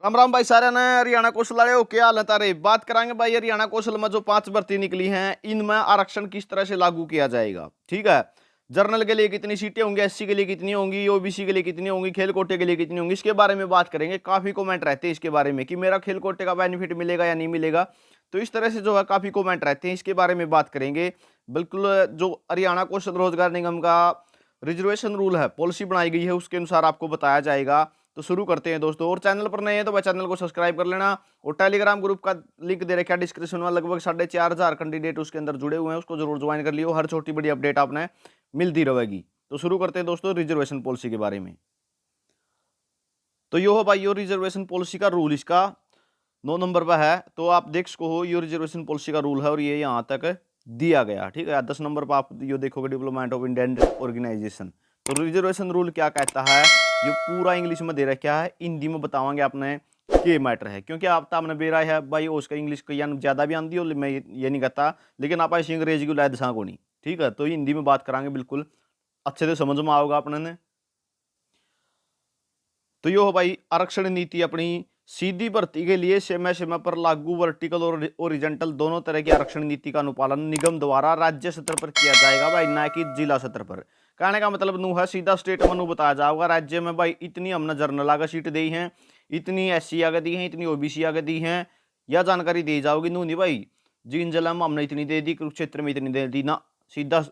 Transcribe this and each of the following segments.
राम राम भाई सारे ने हरियाणा कौशल वाले हो, क्या हाल है तारे। बात कराएंगे भाई हरियाणा कौशल में जो 5 भर्ती निकली हैं इनमें आरक्षण किस तरह से लागू किया जाएगा। ठीक है, जर्नल के लिए कितनी सीटें होंगी, एससी के लिए कितनी होंगी, ओबीसी के लिए कितनी होंगी, खेल कोटे के लिए कितनी होंगी, इसके बारे में बात करेंगे। काफी कमेंट रहते हैं इसके बारे में कि मेरा खेल कोटे का बेनिफिट मिलेगा या नहीं मिलेगा, तो इस तरह से जो है काफी कमेंट रहते हैं, इसके बारे में बात करेंगे। बिल्कुल जो हरियाणा कौशल रोजगार निगम का रिजर्वेशन रूल है, पॉलिसी बनाई गई है, उसके अनुसार आपको बताया जाएगा। तो शुरू करते हैं दोस्तों। और चैनल पर नए हैं तो भाई चैनल को सब्सक्राइब कर लेना। और टेलीग्राम ग्रुप का लिंक दे रखा है डिस्क्रिप्शन में, लगभग 4,500 कैंडिडेट उसके अंदर जुड़े हुए हैं, उसको जरूर ज्वाइन कर लियो, हर छोटी बड़ी अपडेट आपने मिलती रहेगी। तो शुरू करते हैं दोस्तों रिजर्वेशन पॉलिसी के बारे में। तो यो हो भाई यो रिजर्वेशन पॉलिसी का रूल, इसका 9 नंबर पर है। तो आप देख सको हो यो रिजर्वेशन पॉलिसी का रूल है और ये यहाँ तक दिया गया। ठीक है, 10 नंबर पर आप यो देखोगे डेवलपमेंट ऑफ इंडियन ऑर्गेनाइजेशन। तो रिजर्वेशन रूल क्या कहता है, ये पूरा इंग्लिश में दे रखा है, हिंदी में बतावांगे आपने के मैटर है, क्योंकि आप तो आपने बेरा है भाई उसका इंग्लिश को यानी ज्यादा भी आती हो, मैं ये नहीं कहता, लेकिन आप ऐसी अंग्रेजी को लाद को नहीं। ठीक है, तो हिंदी में बात करांगे, बिल्कुल अच्छे से समझ में आओगा अपने ने। तो यो हो भाई आरक्षण नीति अपनी सीधी भर्ती के लिए समय समय पर लागू वर्टिकल और ओरिजेंटल दोनों तरह की आरक्षण नीति का अनुपालन निगम द्वारा राज्य स्तर पर किया जाएगा भाई, ना कि जिला स्तर पर। कहने का मतलब नू है सीधा स्टेट में नू बताया जाएगा राज्य में भाई इतनी हमने जर्नल आगे सीट दी है, इतनी एससी आगे दी है, इतनी ओबीसी आगे दी है, यह जानकारी दी जाओगी। नू नहीं भाई जिन जिला में हमने इतनी दे दी, कुरुक्षेत्र में इतनी दे दी ना, सीधा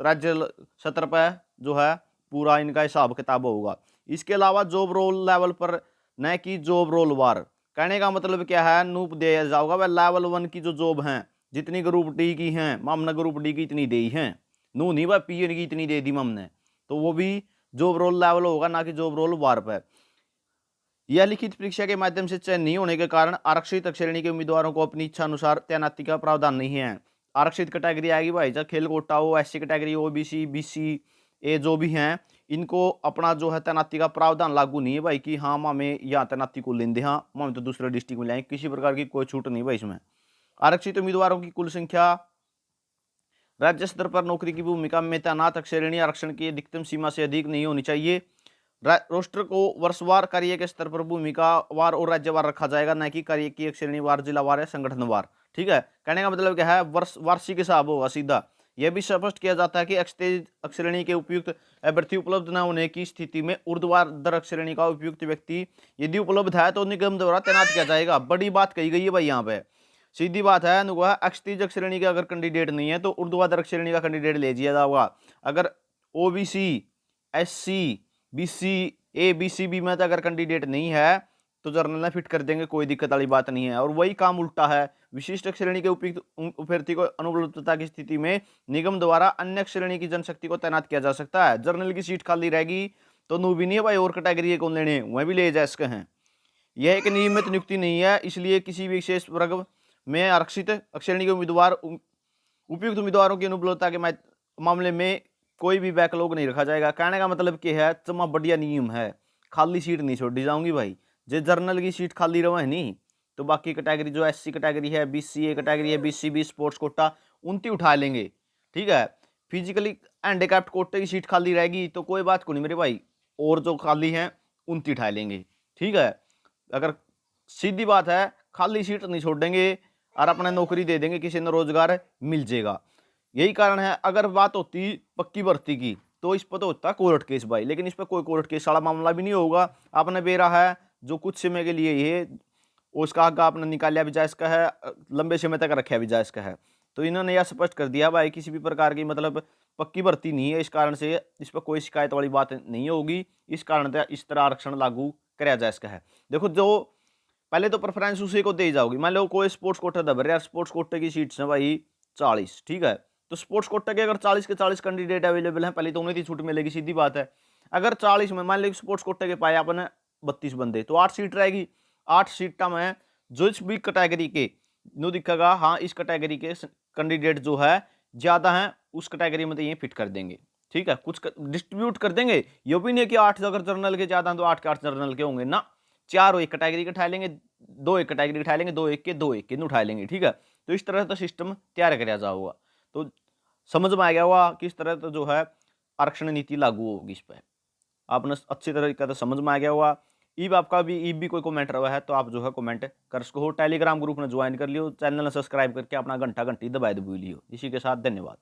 राज्य स्तर पर जो है पूरा इनका हिसाब किताब होगा। इसके अलावा जॉब रोल लेवल पर न कि जॉब रोल वार। कहने का मतलब क्या है, नूप दिया जाएगा वह लेवल 1 की जो जॉब हैं, जितनी ग्रुप डी की हैं हमने ग्रुप डी की इतनी दी हैं, नू नहीं वह पीएन की इतनी दे दी हमने, तो वो भी जॉब रोल लेवल होगा, ना कि जॉब रोल वार पर। यह लिखित परीक्षा के माध्यम से चयन नहीं होने के कारण आरक्षित श्रेणी के उम्मीदवारों को अपनी इच्छा अनुसार तैनाती का प्रावधान नहीं है। आरक्षित कैटेगरी आएगी भाई, चाहे खेल कोटा हो, एससी कैटेगरी, ओबीसी, बीसी, ये जो भी हैं, इनको अपना जो है तैनाती का प्रावधान लागू नहीं है भाई कि हाँ हमें यहाँ तैनाती को लेंदे, हाँ हम तो दूसरे डिस्ट्रिक्ट में लाएंगे, किसी प्रकार की कोई छूट नहीं भाई इसमें। आरक्षित उम्मीदवारों की कुल संख्या राज्य स्तर पर नौकरी की भूमिका में तैनात श्रेणी आरक्षण की अधिकतम सीमा से अधिक नहीं होनी चाहिए। रोस्टर को वर्षवार, कार्य के स्तर पर भूमिका वार और राज्यवार रखा जाएगा, न कि कार्य की एक श्रेणीवार, जिलावार या संगठनवार। ठीक है, कहने का मतलब क्या है, वार्षिक हिसाब होगा सीधा। यह भी स्पष्ट किया जाता है कि श्रेणी के उपयुक्त अभ्यर्थी उपलब्ध न होने की स्थिति में ऊर्ध्वाधर श्रेणी का उपयुक्त व्यक्ति यदि उपलब्ध है तो निगम द्वारा तैनात किया जाएगा। बड़ी बात कही गई है भाई यहाँ पे, सीधी बात है। क्षैतिज श्रेणी का अगर कैंडिडेट नहीं है तो ऊर्ध्वाधर श्रेणी का कैंडिडेट ले लिया जाएगा। अगर OBC, SC, BC, A BC B में तो अगर कैंडिडेट नहीं है तो जर्नल में फिट कर देंगे, कोई दिक्कत वाली बात नहीं है। और वही काम उल्टा है, विशिष्ट श्रेणी के उपयुक्त अभ्यर्थी को अनुपलब्धता की स्थिति में निगम द्वारा अन्य श्रेणी की जनशक्ति को तैनात किया जा सकता है। जर्नल की सीट खाली रहेगी तो नू भी नहीं है भाई, और कैटेगरी कौन लेने, वह भी ले जा सकते हैं। यह एक नियमित नियुक्ति नहीं है, इसलिए किसी भी विशेष वर्ग में आरक्षित श्रेणी के उम्मीदवार उपयुक्त उम्मीदवारों की अनुपलब्धता के मामले में कोई भी बैकलॉग नहीं रखा जाएगा। कहने का मतलब क्या है, चमा बढ़िया नियम है, खाली सीट नहीं छोड़ी जाऊंगी भाई। जो जर्नल की सीट खाली रहे नहीं तो बाकी कैटेगरी जो एससी कैटेगरी है, बीसी ए कैटेगरी है, बीसी बी स्पोर्ट्स कोटा, उनती उठा लेंगे। ठीक है, फिजिकली हैंडीकैप्ड कोटे की सीट खाली रहेगी तो कोई बात को नहीं मेरे भाई, और जो खाली हैं उनती उठा लेंगे। ठीक है, अगर सीधी बात है खाली सीट नहीं छोड़ेंगे और अपने नौकरी दे देंगे, किसी ने रोजगार मिल जाएगा। यही कारण है। अगर बात होती पक्की भर्ती की तो इस पर तो होता कोर्ट केस भाई, लेकिन इस पर कोई कोर्ट केस वाला मामला भी नहीं होगा। आपने बेरा है जो कुछ समय के लिए ये उसका आगे आपने निकाला भी जायज़ का है, लंबे समय तक रखा भी जायज़ का है। तो इन्होंने यह स्पष्ट कर दिया भाई किसी भी प्रकार की मतलब पक्की भर्ती नहीं है, इस कारण से इस पर कोई शिकायत वाली बात नहीं होगी। इस कारण से इस तरह आरक्षण लागू कराया जायज़ का है। देखो, जो पहले तो प्रेफरेंस उसी को दी जाओगी। मान लो कोई स्पोर्ट्स कोटा दब रहा है, स्पोर्ट्स कोटे की सीट्स हैं भाई 40, ठीक है, तो स्पोर्ट्स कोटे के अगर 40 के 40 कैंडिडेट अवेलेबल हैं, पहले तो उन्हें ही छूट मिलेगी, सीधी बात है। अगर 40 में मान लो स्पोर्ट्स कोटे के पाए आपने 32 बंदे, तो 8 सीट रहेगी। 8 सीटा में जो भी कैटेगरी के नो दिखेगा, हाँ इस कैटेगरी के कैंडिडेट जो है ज्यादा हैं, उस कैटेगरी में तो ये फिट कर देंगे। ठीक है, कुछ डिस्ट्रीब्यूट कर देंगे, ये भी नहीं कि 8 अगर जर्नल के ज्यादा तो 8 के 8 जर्नल के होंगे ना, 4 एक कैटेगरी के उठा लेंगे, 2 एक कैटेगरी के उठा लेंगे, 2 एक के 2 एक के उठा लेंगे। ठीक है, तो इस तरह का सिस्टम तैयार कराया जाऊगा। तो समझ में आ गया हुआ किस तरह तो जो है आरक्षण नीति लागू होगी इस पर, आपने अच्छी तरीके से समझ में आ गया हुआ। ईब आपका भी ईब भी कोई कमेंट रहा है तो आप जो है कमेंट कर सको हो। टेलीग्राम ग्रुप में ज्वाइन कर लियो, चैनल ने सब्सक्राइब करके अपना घंटी दबाए दबू लियो। इसी के साथ धन्यवाद।